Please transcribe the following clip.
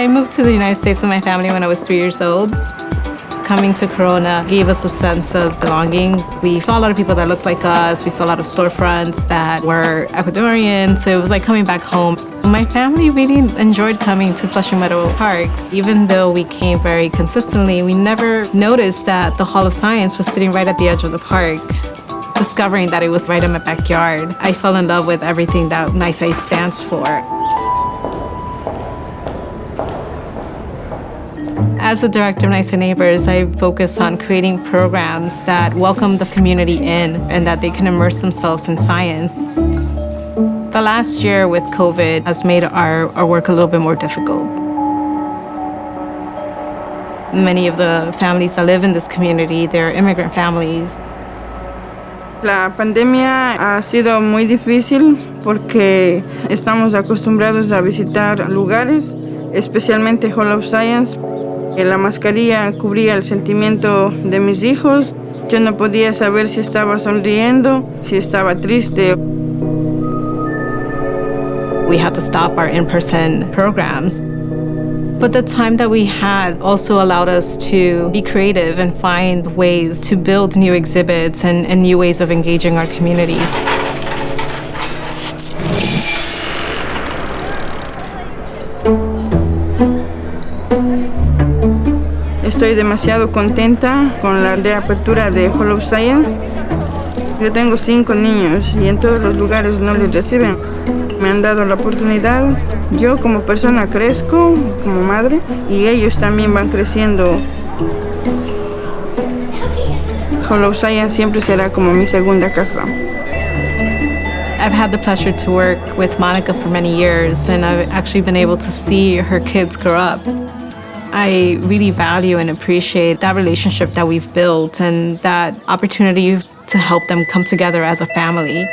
I moved to the United States with my family when I was 3 years old. Coming to Corona gave us a sense of belonging. We saw a lot of people that looked like us. We saw a lot of storefronts that were Ecuadorian, so it was like coming back home. My family really enjoyed coming to Flushing-Meadow Park. Even though we came very consistently, we never noticed that the Hall of Science was sitting right at the edge of the park. Discovering that it was right in my backyard, I fell in love with everything that NYSCI stands for. As the director of NYSCI Neighbors, I focus on creating programs that welcome the community in and that they can immerse themselves in science. The last year with COVID has made our work a little bit more difficult. Many of the families that live in this community, they're immigrant families. La pandemia ha sido muy difícil porque estamos acostumbrados a visitar lugares, especialmente Hall of Science. La mascarilla cubría el sentimiento de mis hijos. Yo no podía saber si estaba sonriendo, si estaba triste. We had to stop our in-person programs. But the time that we had also allowed us to be creative and find ways to build new exhibits and new ways of engaging our community. Estoy demasiado contenta con la reapertura de Hall of Science. Yo tengo 5 niños y en todos los lugares no les reciben. Me han dado la oportunidad. Yo como persona crezco, como madre, y ellos también van creciendo. Hall of Science siempre será como mi segunda casa. I've had the pleasure to work with Monica for many years, and I've actually been able to see her kids grow up. I really value and appreciate that relationship that we've built and that opportunity to help them come together as a family.